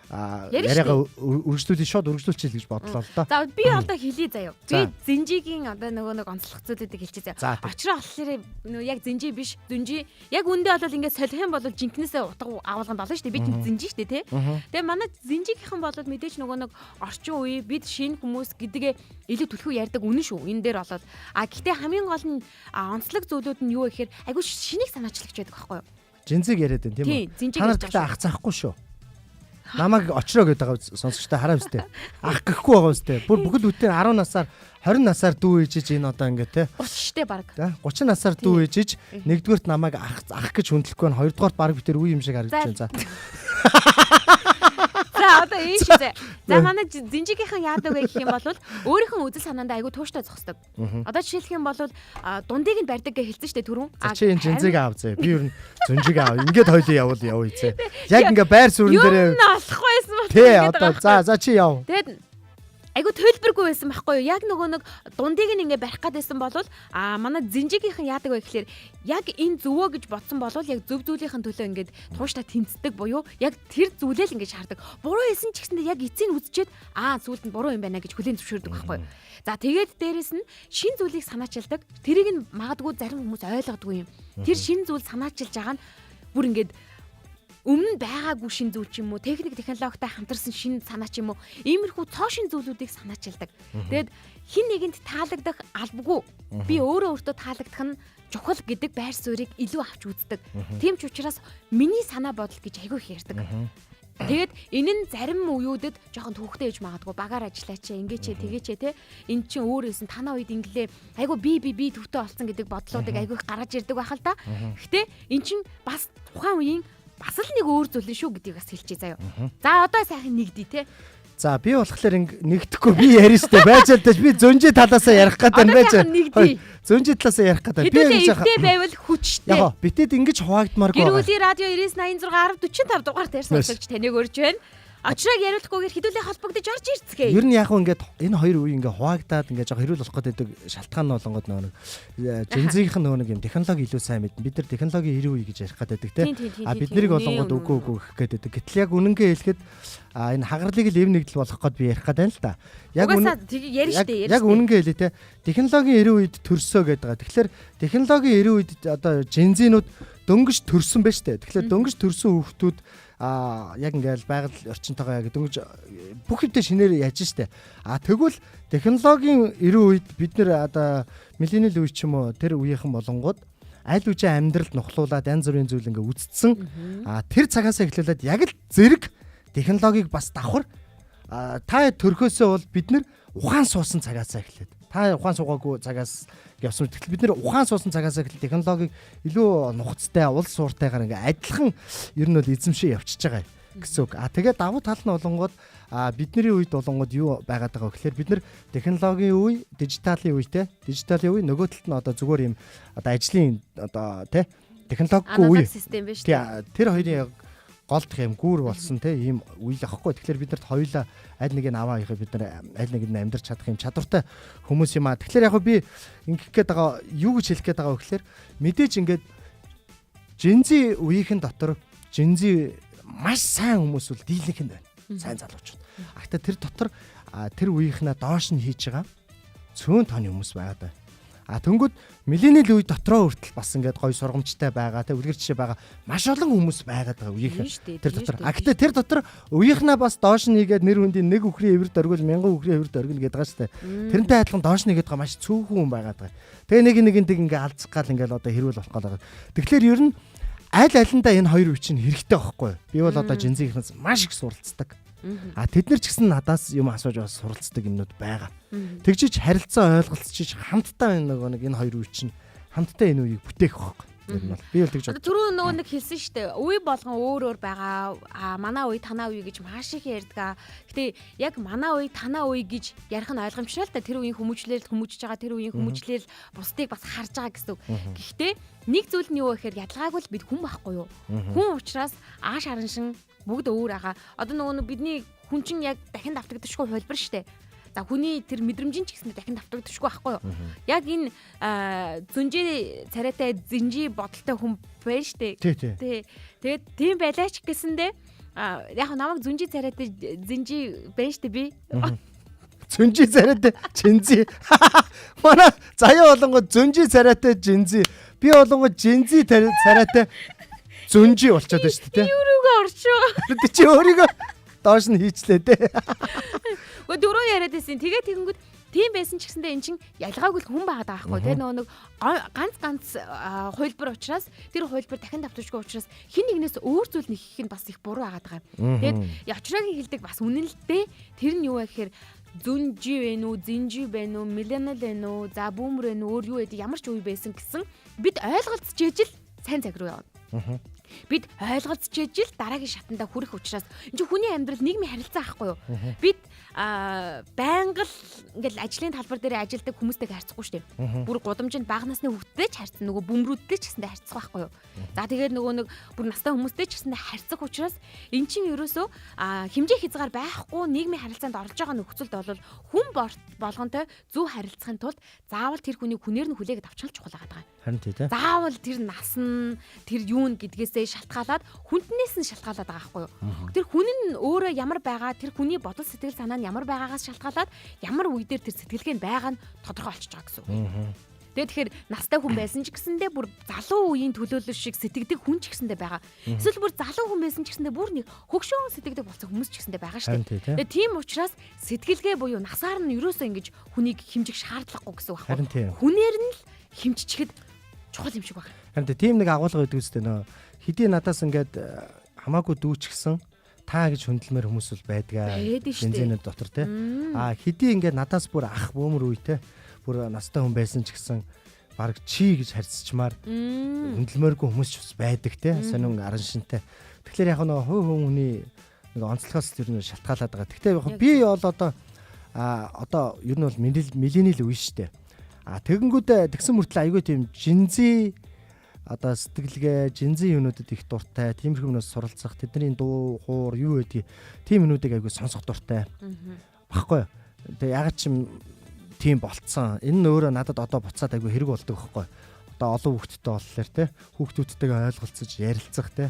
яриагаа үргэлжлүүлээ шууд үргэлжлүүлчихэл гэж бодлоо л доо. За би одоо хэлье заяа. Би зинжигийн одоо нөгөө нэг онцлог зүйлүүдийг хэлчихье заяа. Очроо болохоор нөгөө яг зинжи биш зүнжи яг үндэ бол ингээд солих юм бол жинкнээсээ утга агуулганд болно шүү дээ. Би чинь зинжи шүү дээ тий. Тэгээ манай зинжигийнхэн бол мэдээж нөгөө нэг орчин үе бид шинэ хүмүүс гэдгээ илүү түлхүү ярьдаг үнэн шүү. Энэ дээр болоод гэхдээ хамгийн гол нь онцлог зүйлүүд нь юу вэ гэхээр айгүй шинийг санаачлагч байдаг байхгүй юу? Жинзиг яриад байна тийм үү? Зинжиг Та нар ярьж гэхдээ байгаа ах заахгүй шүү. Намайг очроо гэдэг байгаа сонсогчтой хараа үстэй. Ах гэхгүй байгаа үстэй. Бүр бүхэл бүтэн 10 насаар 20 насаар дүү ээжиж энэ одоо ингээ те 30 штэ баг. 30 насаар дүү ээжиж нэгдүгürt намайг ах гэж хүндлэхгүй нь хоёрдугаарт баг битэр үе юм шиг харагдаж байна. За одоо энэ шизээ. За манай зинжигийнхэн яадаг вэ гэх юм бол өөрийнхөө үзэл санаандаа айгүй тууштай зогсдог. Одоо жишээлх юм бол дундыг нь барьдаг гэж хэлсэн штэ түрүүн. Чи энэ зинзиг аав зэ. Би ер нь зинжиг аав. Ингээд хоёлоо явъя зэ. Яг ингээ байр суурин дээр. Юу болохгүй байсан бол. Тий одоо за чи яв. Тэгээд айгу төлбөргүй байсан байхгүй юу? Яг нөгөө нэг дундыг нь ингээ барих гэдсэн бол манай зинжигийнхэн яадаг вэ гэхэлэр яг энэ зөвөө гэж бодсон бол яг зөв зүйлийнхэн төлөө ингээд тууштай тэмцдэг буюу яг тэр зүйлээ л ингээд шаарддаг. Буруу хэлсэн ч гэсэндээ яг эцсийг үзчихэд зүйлд нь буруу юм байна гэж хүлээн зөвшөөрдөг байхгүй юу? За тэгээд дээрэс нь шин зүйлийг санаачилдаг. Тэрийг нь магадгүй зарим хүмүүс ойлгодгүй юм. Тэр шин зүйл санаачилж байгаа нь бүр ингээд өмнө байгаагүй шин зүйл ч юм уу, техник технологитой хамтарсан шин санаа ч юм уу, иймэрхүү цоо шин зүйлүүдийг санаачилдаг. Тэгээд хин нэгэнд таалагдах албагүй. Би өөртөө таалагдах нь чухал гэдэг байр суурийг илүү авч үздэг. Тийм ч учраас миний санаа бодол гэж айгүй их ярьдаг. Тэгээд энэ нь зарим үеүүдэд жоохон төвхтэй ээж магадгүй багаар ажиллаач, ингээч тэгээч те. Энд чинь өөрөөс нь танаа үед инглээ айгүй би төвхтэй болсон гэдэг бодлуудыг айгүй их гаргаж ирдэг байх л да. Гэхдээ эн чинь бас тухайн үеийн бас л нэг өөр зүйл шүү гэдгийг бас хэлчихье заяа. За одоо сайхан нэгдий те. За би болохоор нэгдэхгүй би ярина штэ байжаад би зөнжи талаасаа ярих гэдэг нь байж. Зөнжи талаасаа ярих гэдэг. Би эвдээ байвал хүчтэй. Яг бидээд ингэж хуваагдмааргүй. Гэр бүлийн радио 9986 1045 дугаар дээр сонсогч таныг өрж байна. Очрог яриулахгүйгээр хэдүүлээ холбогдож орж ирцгээе. Ер нь яг ингээд энэ хоёр үе ингээ хуваагдаад ингээ жоо хэрүүл болох гэдэг шалтгаан нь болонгод нэг жинзийнхэн нэг юм технологи илүү сайн мэднэ. Бид нар технологийн 90 үе гэж ярих гэдэг те. Биднийг болонгод үгүй гэх гэдэг. Гэтэл яг үнэнгээ хэлэхэд энэ хагарлыг л эв нэгдэл болгох гээд би ярих гээд байна л да. Яг үнэнгээ хэлээ те. Технологийн 90 үед төрсөө гэдэг байгаа. Тэгэхээр технологийн 90 үед одоо жинзинүүд дөнгөж төрсөн байж тээ. Тэгэхээр дөнгөж төрсөн хүүхдүүд яг ингээл байгаль орчинтойгоо яг дөнгөж бүх юмтай шинээр яаж штэ. Тэгвэл технологийн 90 үед бид нэр одоо миллениал үе ч юм уу тэр үеийнхэн болонгууд аль үжи амьдралд нухлуулаад янз бүрийн зүйл ингээ үздсэн. Тэр цагаас эхлүүлээд яг л зэрэг технологиг бас давхар та төрхөөсөө бол бид нэр ухаан суусан цагаас эхлээд та ухаан суугаагүй цагаас явсан. Тэгвэл бид нэр ухаан суусан цагаас эхлээд технологиг илүү нухацтай, уул сууртайгаар ингээ адилхан ер нь бол эзэмшээ явчихж байгаа гэсэн үг. Тэгээд давуу тал нь болонгод бидний үед болонгод юу байгаад байгаа вэ гэхээр бид нэр технологийн үе, дижиталын үетэй. Дижиталын үе нөгөө талд нь одоо зүгээр юм одоо ажлын одоо тий технологигүй үе. Тэр хоёрын голдох юм гүүр болсон те ийм үйл ахгүй. Тэгэхээр бид нарт хоёулаа аль нэг нь аваа ихэ бид нар аль нэг нь амьдрч чадах юм чадвартай хүмүүс юм аа. Тэгэхээр яг би ингэх гээд байгаа юу гэж хэлэх гээд байгаа вэ гэхээр мэдээж ингээд жинзи үеийнхэн дотор жинзи маш сайн хүмүүс үл дийлэнх нь байна. Сайн залуучууд. Гэхдээ тэр дотор тэр үеийнхнээ доош нь хийж байгаа цөөн тооны хүмүүс байгаад байна. Тэнгүүд миллениал үе дотроо хүртэл бас ингээд гоё сургамжтай байгаа те үлгэр жишээ байгаа маш олон хүмүүс байгаад байгаа үеийнхэн тэр дотор. Гэхдээ тэр дотор үеийнхнээ бас доош нь хийгээд нэр хүндийн нэг үхрийн эвэрд оргил 1000 үхрийн эвэрд оргил гэдэг байгаа шүү дээ. Тэрнтэй адилхан доош нь хийгээд байгаа маш цөөхөн хүн байгаад байгаа. Тэгээ нэг ингээд алцах гал ингээд одоо хэрүүл болох гал байгаа. Тэгэхээр ер нь аль алиндаа энэ хоёр үе чинь хэрэгтэй байхгүй. Би бол одоо жинзийнхнээс маш их суралцдаг. Тэд нар ч гэсэн надаас юм асууж бас суралцдаг юмнууд байгаа. Тэгжиж харилцаа ойлголцож хамтдаа нэг энэ хоёр үе чинь хамтдаа энэ үеийг бүтээх байхгүй. Би бол тэгж боддог. Түрүү нөгөө нэг хэлсэн шүү дээ. Үе болгон өөр байгаа. Манай үе танаа үе гэж маш их ярьдаг. Гэтэ яг манай үе танаа үе гэж ярих нь ойлгомжтой л та. Тэр үеийн хүмүүжлэл хүмүүжж байгаа, тэр үеийн хүмүүжлэл бусдыг бас харж байгаа гэсэн үг. Гэхдээ нэг зүйл нь юу гэхээр ядлагаагүй л бид хүн байхгүй юу? Хүн учраас ааш хараншин бүгд өөр байгаа. Одоо нөгөө бидний хүн чинь яг дахин давтагдчихгүй хөлбөр шүү дээ. За хүний тэр мэдрэмжийн ч гэсэн дахин давтагдчихгүй байхгүй юу? Яг энэ зүнжи царайтай зинжи бодолтой хүн байна шүү дээ. Тэгээд тийм байлаач гэсэндээ яг намайг зүнжи царайтай зинжи байна шүү дээ би. Зүнжи царайтай жинзи. Манай заяа болонгоо зүнжи царайтай жинзи. Би болонгоо жинзи царайтай зүнжи болчиход байна шүү дээ. Юуруугаа орчоо. Чи өөрийгөө доош нь хийчлээ дээ. Дөрөв яриад байсан. Тэгээд тэгэнгүүт Тийм байсан ч гэсэндээ эн чинь ялгаагүй хүн байгаад байгаа байхгүй. Тэгээ нөгөө нэг ганц хувилбар учраас тэр хувилбар дахин давтчихгүй учраас хин нэгнээс өөр зүйл нэхих нь бас их буруу байгаад байгаа юм. Тэгээд Ячурагийн хэлдэг бас үнэн л дээ. Тэр нь юу вэ гэхээр зүнжи вэ нү, зинжи вэ нү, миллениал вэ нү, за бүүмэр вэ нү, өөр юу вэ ямар ч үе байсан гэсэн бид ойлголцож ижил сайн цаг руу явна. Бид ойлголцож ижил дараагийн шатанда хүрэх учраас энэ чинь хүний амьдрал нийгмийн харилцаа ахгүй юу? Бид байнга л ингээл ажлын талбар дээр ажилладаг хүмүүстэй харьцахгүй шүү дээ. Бүр гудамжинд бага насны хүүхдтэй ч харьцсан, нөгөө бөмбөрүүдтэй ч гэсэндээ харьцах байхгүй юу? За тэгээд нөгөө нэг бүр настай хүмүүстэй ч гэсэндээ харьцах учраас эн чинь ерөөсөө хэмжээ хязгаар байхгүй нийгмийн харилцаанд орж байгаа нөхцөлд бол хүн болгонтой зөв харилцахын тулд заавал тэр хүнийг хүнээр нь хүлээгээд авчрах чухал байгаа. Харин тий. Заавал тэр нас нь тэр юу н гэдгээсээ шалтгаалаад хүнтнээс нь шалтгаалаад байгаа байхгүй юу? Тэр хүн нь өөрөө ямар байгаа, тэр хүний бодол сэтгэл санаа нь ямар байгаагаас шалтгаалаад ямар үе дээр тэр сэтгэлгээ нь байгаа нь тодорхой болчихж байгаа гэсэн үг. Тэгэхээр настай хүн байсан ч гэсэндээ бүр залуу үеийн төлөөлөл шиг сэтгэдэг хүн ч гэсэндээ байгаа. Эсвэл бүр залуу хүн байсан ч гэсэндээ бүр нэг хөгшөөн сэтгэдэг болсон хүмүүс ч гэсэндээ байгаа шүү дээ. Тэгээ тийм учраас сэтгэлгээ буюу насаар нь ерөөсөө ингэж хүнийг хэмжих шаардлагагүй гэсэн үг байхгүй. Хүнээр нь л хэмжичихэд чухал юм шиг байна. Харин тийм нэг агуулга өгдөг үстэй нөө хэдий надаас ингээд хамаагүй дүүчгсэн та гэж хөндлөмөр хүмүүс бол байдгаа. Бензинүүд дотор те. Хэдий ингээд надаас бүр ах бөөмөр үетэй бүр настай хүн байсан ч гэсэн баг чи гэж харьцчмаар хөндлөмөргүй хүмүүс ч бас байдаг те. Сонин аран шинтэй. Тэгэхээр яг нэг хүний нэг онцлогоос тэр нь шалтгаалаад байгаа. Гэхдээ би бол одоо ер нь бол миллениал үе штэ. Тэгэнгүүтээ тэгсэн мөртлөө айгүй тийм жинзи одоо сэтгэлгээ жинзи юмнуудад их дуртай, тиймэрхүү юмнаас суралцах, тэдний дуу, хуур юу гэдгийг тийм юмнуудыг айгүй сонсох дуртай. Баггүй. Тэгээ яг ч юм тийм болцсон. Энэ нь өөрөө надад одоо буцаад айгүй хэрэг болдог байхгүй. Одоо олон хүүхдтэй боллоор те. Хүүхдүүдтэйгээ ойлголцож ярилцах те.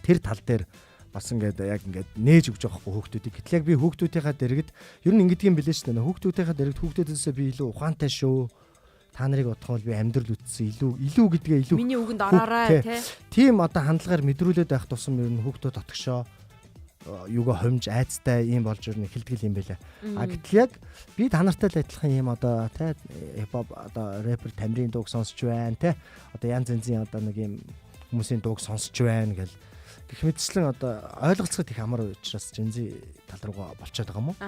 Тэр тал дээр бас ингээд яг ингээд нээж өгч байгаа хүүхдүүдийг. Гэтэл яг би хүүхдүүдийнхаа дэргэд ер нь ингэдэг юм билээ шүү дээ. Хүүхдүүдийнхаа дэргэд хүүхдүүдээсээ би илүү ухаантай шүү. Та нарыг бодох бол би амьдрал үтсэн илүү гэдгээ илүү миний үгэнд ороорой тий. Тийм одоо хандлагаар мэдрүүлээд байх тусам ер нь хүүхдүүд дотгошоо юугаа хомж айцтай юм болж ер нь эхэлдэг юм байлаа. Гэтэл яг би та нартай л адилхан юм одоо тий хипхоп одоо рэпер тамирын дууг сонсч байна тий. Одоо янз янзын одоо нэг юм хүмүүсийн дууг сонсч байна гэл гэх мэтчлэн одоо ойлголцоход их амар учраас жинзи тал руугаа болчиход байгаа юм уу?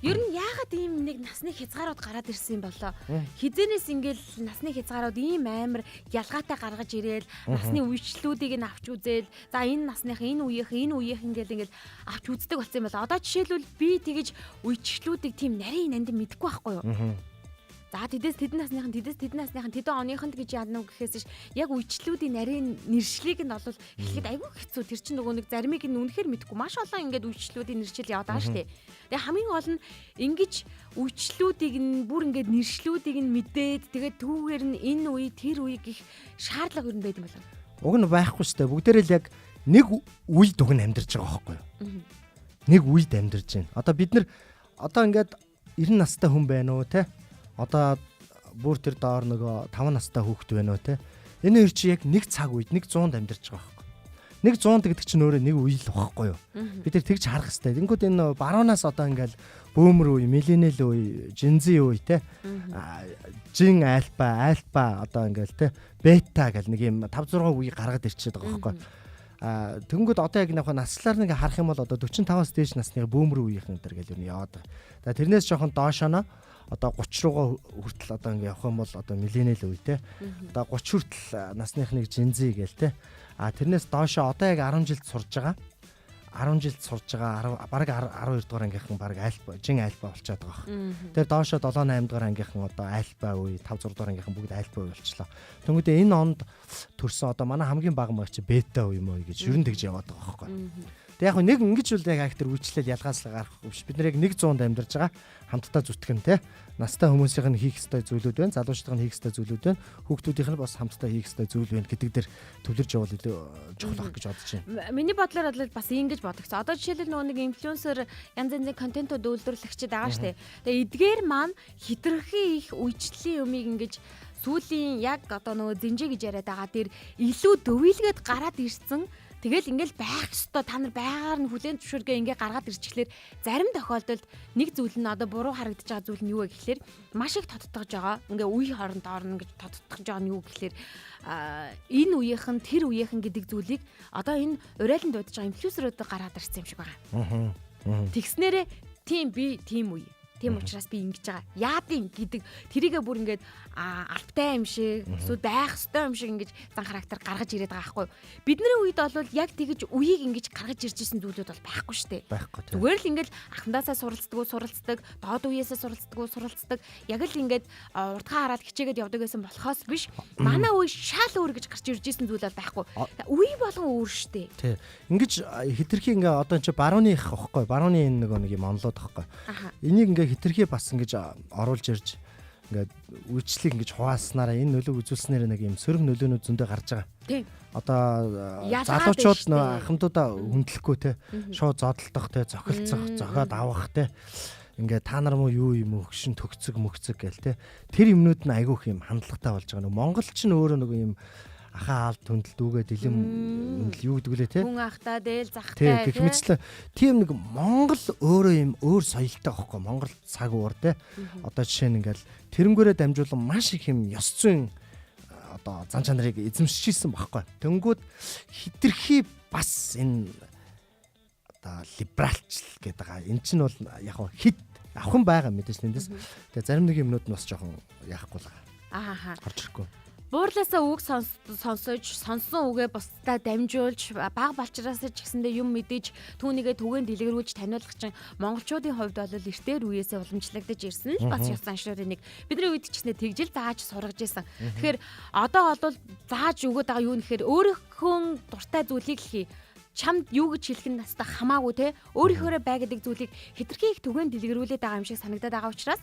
Ер нь яагаад ийм нэг насны хязгаарууд гараад ирсэн юм болоо? Хизэнээс ингээл насны хязгаарууд ийм амар ялгаатай гаргаж ирээл насны үечлүүдийг нь авч үзээл за энэ насныхан энэ үеийнх ингээл авч үздэг болсон юм болоо. Одоо жишээлбэл би тэгэж үечлүүдийг тийм нарийн нандин мэдэхгүй байхгүй юу? За тэдэн насныхан тэдэн оныхонд гэж яадна уу гэхээс яг үечлүүдийн нарийн нэршлиг нь бол эхлэхэд айгүй хэцүү. Тэр чинь нөгөө нэг заримыг нь үнэхээр мэдэхгүй маш олон ингээд үечлүүдийн нэршил яваад байгаа шүү дээ. Тэгээ хамгийн гол нь ингэж үечлүүдийг нь бүр ингээд нэршлүүдийг нь мэдээд тэгээд түүгээр нь энэ үе тэр үе гэх шаардлага юу байд юм болов? Уг нь байхгүй шүү дээ. Бүгдээрээ л яг нэг үе дугн амьдарч байгаа байхгүй юу? Нэг үед амьдарч байна. Одоо бид нар одоо ингээд 90 настай хүн байна уу те? Одоо бүр тэр доор нөгөө 5 настай хүүхэд байна уу те. Энэ хоёр чи яг нэг цаг үед нэг 100-д амьдарч байгаа байхгүй. Нэг 100 гэдэг чинь өөрөө нэг үе л байхгүй юу. Бид тэр тэгж харах хэрэгтэй. Тэнгүүд энэ баруунаас одоо ингээл бөөмөр үе, миллениал үе, жинзи үе те. Жин альфа одоо ингээл те. Бета гэл нэг юм 5 6 үе гаргаад ирчээд байгаа байхгүй. Тэнгүүд одоо яг нэг наслаар нэг харах юм бол одоо 45-аас дээш насны бөөмөр үеийнхэн энэ гэл юм яваад байгаа. За тэрнээс жоохон доошоно одоо 30 руугаа хүртэл одоо ингэ явах юм бол одоо миллениал үе те. Одоо 30 хүртэл насныхныг жинзи гээл те. Тэрнээс доошоо одоо яг 10 жилд сурж байгаа. 10 жилд сурж байгаа бараг 12 дугаар ангийнхан бараг альфа жин альфа болчиход байгаа. Тэр доошоо 7 8 дугаар ангийнхан одоо альфа үе 5 6 дугаар ангийнхан бүгд альфа үе болчихлоо. Тэнгүүдээ энэ онд төрсөн одоо манай хамгийн бага маяг чи бета үе мөн гэж ер нь тэгж яваад байгаа байхгүй. Тэг яг нэг ингэж үл яг актер үйлчлэл ялгааслаа гарахгүй биш. Бид нар яг нэг 100-д амьдарч байгаа хамтдаа зүтгэн те. Настай хүмүүсийн нь хийх ёстой зүйлүүд байна. Залуучдын хийх ёстой зүйлүүд байна. Хүүхдүүдийнх нь бас хамтдаа хийх ёстой зүйл байна гэдэг дээр төвлөрж явал илүү чухал ах гэж бодож байна. Миний бодлоор бол бас ингэж бодогцоо. Одоо жишээлбэл нөгөө нэг инфлюенсер янз янзын контентууд үйлдвэрлэгчид байгаа штэ. Тэгээ эдгээр маань хитрхи их үечлэлийн юмыг ингэж сүүлийн яг одоо нөгөө зинжээ гэж яриад байгаа дээр илүү дөвийлгээд гараад ирсэн Тэгэл ингээл байх ёстой та нар байгаар нь хүлэн зөвшөөргээ ингээ гаргаад ирчихлээр зарим тохиолдолд нэг зүйл нь одоо буруу харагдаж байгаа зүйл нь юу вэ гэхэлэр маш их тодтогж байгаа. Ингээ үе хооронд орно гэж тодтогж байгаа нь юу гэхэлэр энэ үеийнхэн тэр үеийнхэн гэдэг зүйлийг одоо энэ урайлан дуудаж байгаа инфлюенсерүүд гараад ирсэн юм шиг байгаа. Тэгснээрээ тийм би тийм үе. Тийм учраас би ингэж байгаа. Яадын гэдэг тэрийгэ бүр ингээд албатай юм шиг эсвэл байх ёстой юм шиг ингэж зан характер гаргаж ирээд байгаа байхгүй. Бидний үед бол яг тэгэж үеийг ингэж гаргаж ирж исэн зүйлүүд бол байхгүй шүү дээ. Байхгүй тийм. Зүгээр л ингээд ахндаасаа суралцдаг, доод үеэсээ суралцдаг. Яг л ингээд урдхаа хараад хичээгээд явдаг гэсэн болохоос биш. Манай үе шал өөр гэж гарч ирж исэн зүйл бол байхгүй. Үе болгон өөр шүү дээ. Тий. Ингэж хитрхи ингээ одоо энэ барууны их байхгүй. Барууны энэ нэг юм онлоод байхгүй. Энийг ингээ хитрхи бас ингэж оруулж ирж ингээд үйлчлийг ингэж хувааснараа энэ нөлөөг үзүүлснээр нэг юм сөрөг нөлөөнүүд зөндөө гарч байгаа. Тийм. Одоо залуучууд нөө ахмадуудаа хүндлэхгүй те шууд зодтолдох те цохилцох зохиод авах те ингээд та нар муу юу юм өгшин төгцөг мөгцөг гээл те тэр юмнууд нь айгүйх юм хандлагатай болж байгаа. Монгол ч нөөрөө нэг юм ахаа алд хүндэл дүүгээ дэлэм юу гэдэг лээ те хүн ахтаа дээл захтай гэх мэтлээ тийм нэг Монгол өөрөө юм өөр соёлтой байхгүй Монгол цаг уур те одоо жишээ нь ингээл тэрнгүүрээ дамжуулан маш их юм ёс зүйн одоо зан чанарыг эзэмшижсэн байхгүй тэнгүүд хитрхи бас энэ одоо либералчл гэдэг байгаа эн чинь бол яг хит авах байгаа мэдээж нэндээс тэгээ зарим нэг юмнууд нь бас жоохон яахгүй л байгаа гарч ирэхгүй буурлаасаа үг сонсож сонсон үгээ бусдаа дамжуулж баг балчраасаа ч гэсэндээ юм мэдээж түүнийгээ түгээн дэлгэрүүлж таниулах чинь монголчуудын хувьд бол эртээр үеэсээ уламжлагдаж ирсэн л бас ёс заншрын нэг бидний үед ч гэснээр тэгжил зааж сургаж исэн. Тэгэхээр одоо бол зааж өгöd байгаа юу нэхэр өөрийнхөө дуртай зүйлийг л хий чамд юу гэж хэлэх нь настай хамаагүй те өөрийнхөө бай гэдэг зүйлийг хитрхи их түгээн дэлгэрүүлээд байгаа юм шиг санагдаад байгаа учраас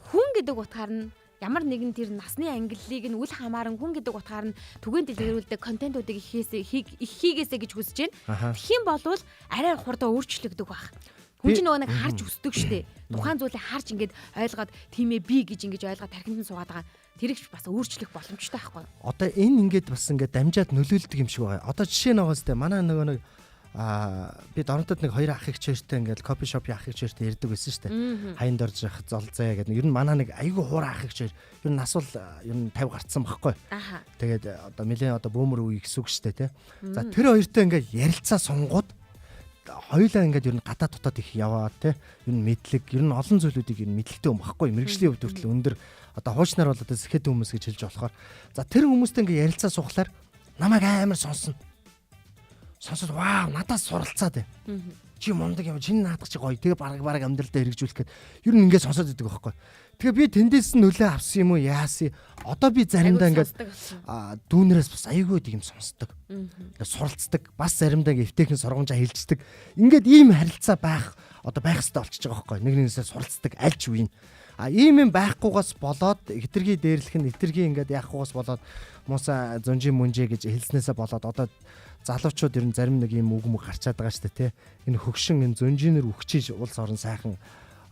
хүн гэдэг утгаар нь ямар нэгэн тэр насны ангиллыг нь үл хамааран хүн гэдэг утгаар нь түгээн дэлгэрүүлдэг контентуудыг хийгээсэй гэж хүсэж байна. Тэгхийн болвол арай хурдан өөрчлөгдөг байх. Хүн чинь нөгөө нэг харж өсдөг штэ. Тухайн зүйлийг харж ингээд ойлгоод тиймээ би гэж ингэж ойлгоод тархинд нь суугаад байгаа. Тэр их бас өөрчлөх боломжтой байхгүй. Одоо энэ ингээд бас ингээд дамжаад нөлөөлдөг юм шиг байгаа. Одоо жишээ нь байгаас тэ манай нөгөө нэг би Доронтод нэг хоёр ах их чиртэй ингээд кофе шопын ах их чиртэй ирдэг байсан шүү дээ. Хаянд орж явах золзаа гэдэг. Ер нь манай нэг айгүй хуурай ах их чир. Ер нь нас бол ер нь 50 гарцсан байхгүй. Тэгээд одоо нэлээд одоо бөөмөр үе гэсэн үг шүү дээ, тэ. За тэр хоёртой ингээд ярилцаа сунгууд хоёулаа ингээд ер нь гадаа дотоод их яваа, тэ. Ер нь мэдлэг, ер нь олон зүйлүүдийг ер нь мэдлэгтэй юм байхгүй. Мэргэжлийн хувьд хүртэл өндөр одоо хуучнаар бол одоо сэхэд хүмүүс гэж хэлж болохоор. За тэр хүмүүстэй ингээд ярилцаа сухлаар намайг амар сонсно. Сонсоод вау надаас суралцаад байна. Чи мундаг юм чинь наадах чи гоё. Тэгээ бараг амьдралдаа хэрэгжүүлэх гээд ер нь ингээд сонсоод идэг байхгүй. Тэгээ би тэндээс нөлөө авсан юм уу яасан. Одоо би заримдаа ингээд дүүнерээс бас айгүй тийм сонсдог. Суралцдаг. Бас заримдаа эвтэйхэн сургамжаа хэлждэг. Ингээд ийм харилцаа байх одоо байх хэрэгтэй болчихж байгаа байхгүй. Нэг нэгнээсээ суралцдаг аль ч үеийн. Ийм юм байхгүйгээс болоод хитрхи дээрлэх нь хитрхи ингээд яахгүйгээс болоод мууса зунжи мүнжэ гэж хэлснээсээ болоод одоо залуучууд ер нь зарим нэг юм үг гарчаад байгаа шүү дээ, тэ. Энэ хөгшин энэ зөнжинэр үхчиж улс орон сайхан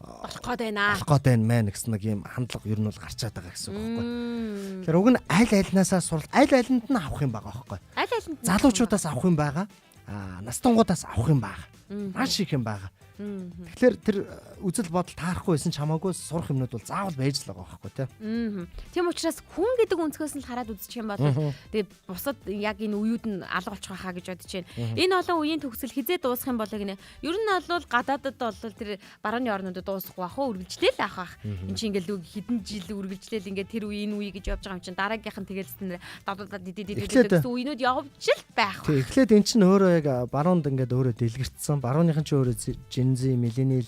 болох гээд байна. Болох гээд байна мэн гэсэн нэг юм хандлага ер нь бол гарчаад байгаа гэсэн үг байхгүй. Тэгэхээр уг нь аль альнаасаа сурал аль альнд нь авах юм байгаа байхгүй. Аль альнд залуучуудаас авах юм байгаа. Настангуудаас авах юм байгаа. Маш их юм байгаа. Тэгэхээр тэр үзэл бодол таарахгүй байсан ч хамаагүй сурах юмнууд бол заавал байж л байгаа байхгүй тийм. Тийм учраас хүн гэдэг өнцгөөс нь хараад үзчих юм бол тэгээд бусад яг энэ үеуд нь алга болчих байхаа гэж бодож байна. Энэ олон үеийн төгсөл хизээ дуусах юм бол гинэ. Ер нь бол гадаадд бол тэр барууны орнуудад дуусахгүй бах уу үргэлжлээл авах. Энд чинь ингээл хэдэн жил үргэлжлээл ингээд тэр үе энэ үе гэж явж байгаа юм чинь дараагийнх нь тэгэлсэн гэсэн үеинүүд явж л байх. Тийм эхлээд эн чинь өөрөө яг баруунд ингээд өөрөө дэлгэрсэн. Барууныхан ч өөрөө Gen-Z, millennial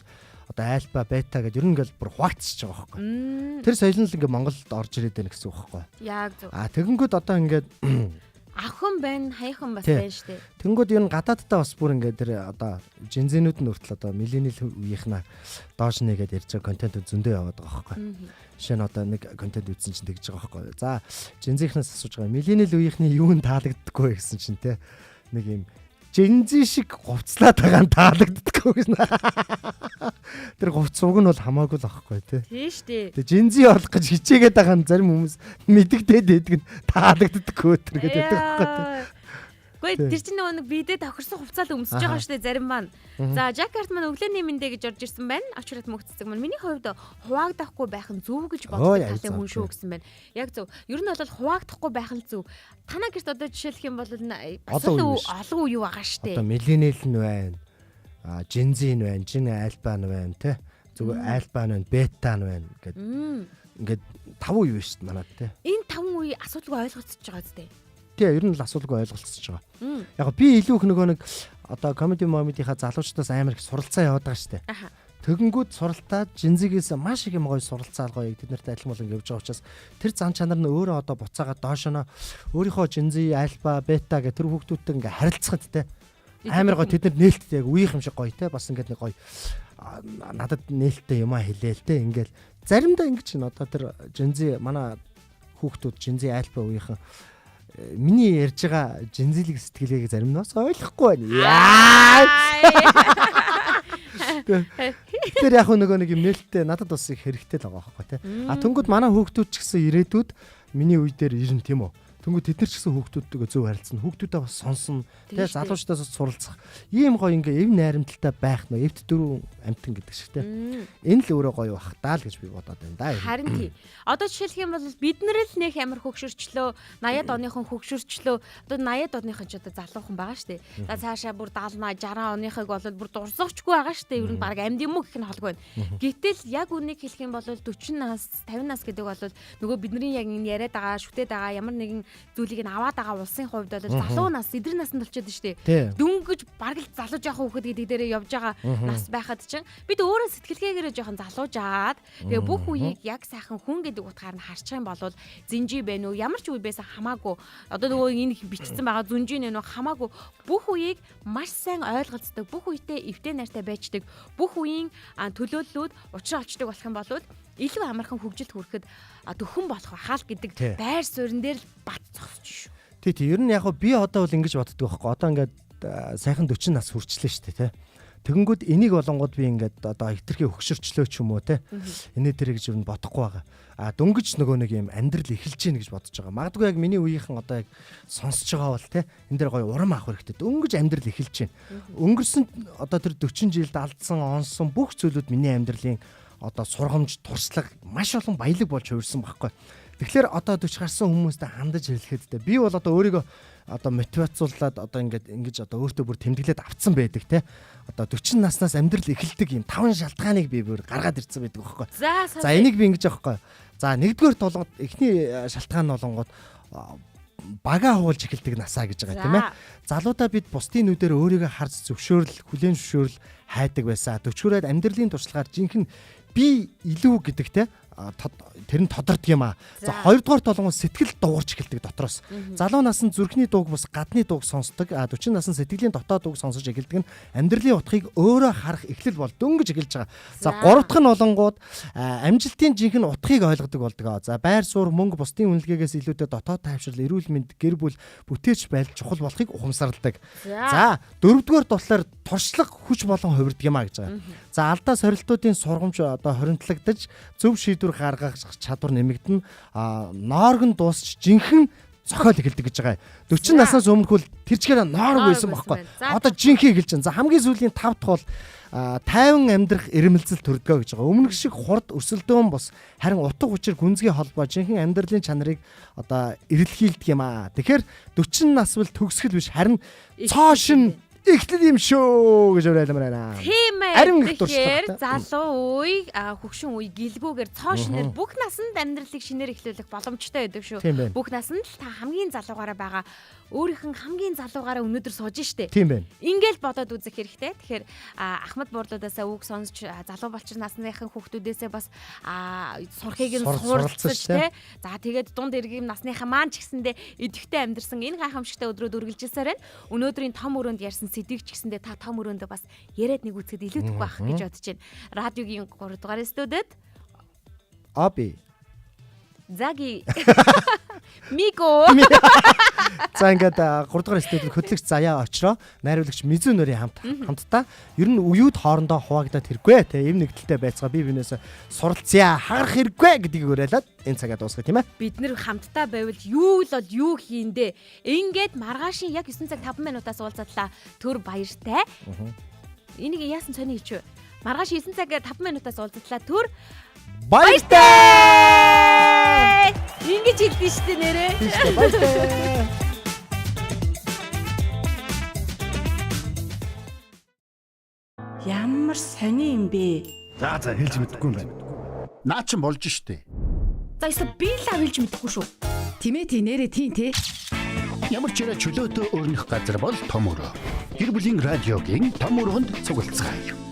одоо альфа, бета гэдэг ер нь ингээл бүр хуваацж байгаа байхгүй. Тэр соёл нь л ингээ Монголд орж ирээд байна гэсэн үг байхгүй. Яг зөв. Тэгэнгүүт одоо ингээд ахын байна, хаяхан бас байна шүү дээ. Тэгэнгүүт ер нь гадааддаа бас бүр ингээ тэр одоо Gen-Z-нүүд нь хүртэл одоо millennial үеийнхнаа доош нэгээд ярьж байгаа контент зөндөө яваад байгаа байхгүй. Жишээ нь одоо нэг контент үзсэн чинь тэгж байгаа байхгүй. За Gen-Z-ийнээс асууж байгаа millennial үеийнхний юу нь таалагддаггүй гэсэн чинь те нэг юм Gen-Z шиг говцлаад байгаа нь таалагддаггүй гэсэн. Тэр говц уг нь бол хамаагүй л ахгүй тий. Тийм шүү дээ. Тэгээ Gen-Z орлох гэж хичээгээд байгаа нь зарим хүмүүс мэдэгдээд байдаг нь таалагддаггүй тэр гэдэг байхгүй тий. Гэхдээ тэр чинь нэг бидэд тохирсон хувцаал өмсөж байгаа шүү дээ зарим маань. За Jack Hart маань өглөөний мэндэ гэж орж ирсэн байна. Очрот мөгцөг маань миний хувьд хуваагдахгүй байх нь зөв гэж боддог талын хүн шүү гэсэн байна. Яг зөв. Ер нь бол хуваагдахгүй байх нь зөв. Танаа гэрт одоо жишээлх юм бол олон юу байгаа шүү дээ. Одоо millennial нь байна. Gen Z нь байна, Gen Alpha нь байна те. Зүгээр Alpha нь байна, Beta нь байна гэдэг. Ингээд 5 үе шүү дээ манад те. Энэ 5 үе асуудалгүй ойлголцож байгаа зү. Тийм ер нь л асуудалгүй ойлголцож байгаа. Яг би илүү их нөгөө нэг одоо comedy momedy-ха залуучдаас амар их суралцаа яваад байгаа шүү дээ. Тэгэнгүүт суралцаад Gen-Z-гээс маш их юм гоё суралцаа гоё тэд нартай адилхан болон явж байгаа учраас тэр зан чанар нь өөрөө одоо буцаагаад доошоно өөрийнхөө Gen-Z, Alpha, Beta гэх тэр хүүхдүүдтэй ингээ харилцахад те амар гоё тэд нар нээлттэй яг үеийнх юм шиг гоё те бас ингээд нэг гоё надад нээлттэй юм а хэлээл те ингээл заримдаа ингэж н одоо тэр Gen-Z манай хүүхдүүд Gen-Z, Alpha үеийнхэн миний ярьж байгаа Gen-Z-ийг сэтгэлгээг зарим нь бас ойлгохгүй байна. Тэр яг нөгөө нэг юм нээлттэй надад бас их хэрэгтэй л байгаа байхгүй тий. Тэнгүүд манай хүүхдүүд ч гэсэн ирээдүйд миний үе дээр ирнэ тийм үү. Тэнгүүд тэд нар ч гэсэн хүүхдүүдтэйгээ зөв харилцана. Хүүхдүүдээ бас сонсно. Тэгээ залуучдаас суралцах. Ийм гоё ингээ эв найрамдалтай байх нөө эвт дөрөв амтан гэдэг шиг тий. Энэ л өөрөө гоё бах таа л гэж би бодоод байна да. Харин тий. Одоо жишээлх юм бол бид нар л нэх ямар хөгшөрчлөө 80-ад оныхон хөгшөрчлөө одоо 80-ад оныхон ч одоо залуухан байгаа штэ. За цаашаа бүр 70 60 оныхыг бол бүр дурсагчгүй байгаа штэ. Ер нь баг амьд юм уу гэх нь холгүй байна. Гэтэл яг үнийг хэлэх юм бол 40 нас 50 нас гэдэг бол нөгөө бидний яг энэ яриад байгаа шүтээд байгаа ямар нэгэн зүйлийг нь аваад байгаа улсын хувьд бол залуу нас эдэр наснд болчиход штэ. Дөнгөж баг л залуу жоох хүүхэд гэдэг дээрээ явж байгаа нас байхад чинь бид өөрөө сэтгэлгээгээрээ жоохон залуужаад тэгээ бүх үеийг яг сайхан хүн гэдэг утгаар нь харчих юм бол зинжи байна уу ямар ч үе байсан хамаагүй одоо нөгөө энэ бичсэн байгаа зүнжин нэ хамаагүй бүх үеийг маш сайн ойлголцдог бүх үедээ эвтэй найртай байждаг бүх үеийн төлөөллүүд учраа олчдаг болох юм бол илүү амархан хөгжилд хүрэхэд төхөн болох хаал гэдэг байр суурин дээр бат зогсож шүү. Тий ер нь яг би одоо бол ингэж боддог байхгүй одоо ингээд сайхан 40 нас хүрчлээ шүү дээ тий. Тэгэнгүүт энийг болонгууд би ингээд одоо хитрхи хөгшөрчлөө ч юм уу те. Энэ тэр гэж юу бодохгүй байгаа. Дөнгөж нөгөө нэг юм амьдрал эхэлж гин гэж бодож байгаа. Магадгүй яг миний үеийнхэн одоо яг сонсож байгаа бол те. Энэ дээр гоё урам авах хэрэгтэй. Дөнгөж амьдрал эхэлж гин. Өнгөрсөн одоо тэр 40 жилд алдсан онсон бүх зүйлүүд миний амьдралын одоо сургамж, туршлага маш олон баялаг болж хувирсан байхгүй. Тэгэхээр одоо 40 гарсан хүмүүстэй хандаж хэлэхэд би бол одоо өөрийгөө одоо мотивацуулаад одоо ингэж одоо өөртөө бүр тэмдэглээд авцсан байдаг те. Одоо 40 наснаас амьдрал эхэлдэг юм 5 шалтгааныг би бүр гаргаад ирсэн байдаг байхгүй. За энийг би ингэж авахгүй. За нэгдүгээр толгод эхний шалтгаан нь болонгод бага хуулж эхэлдэг насаа гэж байгаа тийм ээ. Залуудаа бид бусдын нүдээр өөрийгөө харж зөвшөөрөл, хүлээн зөвшөөрөл хайдаг байсан. 40-аад амьдралын туршлагаар жинхэнэ би илүү гэдэг те тэр нь тодордог юм аа. За хоёрдугаар толгой сэтгэл дуурч эхэлдэг дотроос. Залуу наснд зүрхний дууг бас гадны дууг сонсдог. 40 наснд сэтгэлийн дотоод дууг сонсож эхэлдэг нь амьдралын утгыг өөрөө харах эхлэл бол дөнгөж эхэлж байгаа. За гурав дахь нь болонгууд амжилтын жинхэнэ утгыг ойлгодог болдог. За байр суурь, мөнгө, бусдын үнэлгээгээс илүүтэй дотоод тайвшрал, эрүүл мэнд, гэр бүл, бүтээч байдал чухал болохыг ухамсарладаг. За дөрөвдүгээр болохоор туршлага хүч болон хувирдаг юм а гэж байгаа. За алдаа сорилтуудын сургамж одоо хоригдлагдаж зөв шийдвэр гаргах чадвар нэмэгдэн нооргон дуусч жинхэнэ зохиол эхэлдэг гэж байгаа. 40 наснаас өмнөх бол тэр чигээр ноорог байсан байхгүй. Одоо жинхэнэ эхэлж байна. За хамгийн сүүлийн 5 дахь бол тайван амьдрах эрмэлзэл төрдгөө гэж байгаа. Өмнөх шиг хурд өрсөлдөөн бос харин утга учир гүнзгий холбоо жинхэнэ амьдралын чанарыг одоо эрэлхийлдэг юм аа. Тэгэхээр 40 нас бол төгсгөл биш харин цоошин эхлэл юм шүү гэж уриалмаар байна. Тийм ээ. Тэгэхээр залуу үе, хөгшин үе гэлгүүгээр цоошнэр бүх насанд амьдралыг шинээр эхлүүлэх боломжтой байдаг шүү. Бүх насанд л та хамгийн залуугаараа байгаа өөрийнх нь хамгийн залуугаараа өнөөдөр сууж штэ. Тийм байна. Ингээл бодоод үзэх хэрэгтэй. Тэгэхээр Ахмад Буурлуудаасаа үг сонсч залуу болчир насныхан хүүхдүүдээсээ бас сурахыг нь суралцаж те. За тэгээд дунд иргэм насныхан маань ч гэсэндээ идэвхтэй амьдэрсэн энэ гайхамшигтай өдрөд үргэлжилсээр байна. Өнөөдрийн том өрөөнд ярьсан сэдвийг ч гэсэндээ та том өрөөндөө бас яриад нэг үзэхэд илүүдэг байх гэж бодож байна. Радиогийн 3 дугаар студид Аби Заги. Мико. За ингээд 3 дугаар студид хөтлөгч Заяа очроо найруулагч Мизү нөрийн хамтдаа ер нь үеуд хоорондоо хуваагдаад хэрэггүй те эв нэгдэлтэй байцгаа бие бинээс суралцъя хагарах хэрэггүй гэдгийг уриалаад энэ цагаа дуусгая тийм ээ. Бид нэр хамтдаа байвал юу л бол юу хийндэ. Ингээд маргаашийн яг 9 цаг 5 минутаас уулзадлаа. Төр баяртай. Энийг яасан сони хийч вэ? Маргааш 9 цаг 5 минутаас уулзадлаа. Төр баяртай. Ингэж хэлдэж штэ нэрээ. Баяртай. Ямар сони юм бэ? За хэлж мэдэхгүй юм байна. Наа чин болж штэ. За эсвэл би л авилж мэдэхгүй шүү. Тимэти нэрэ тийм те. Ямар ч чөлөөтэй өрнөх газар бол том өрөө. Гэр бүлийн радиогийн том өрөөнд цуглацгаая.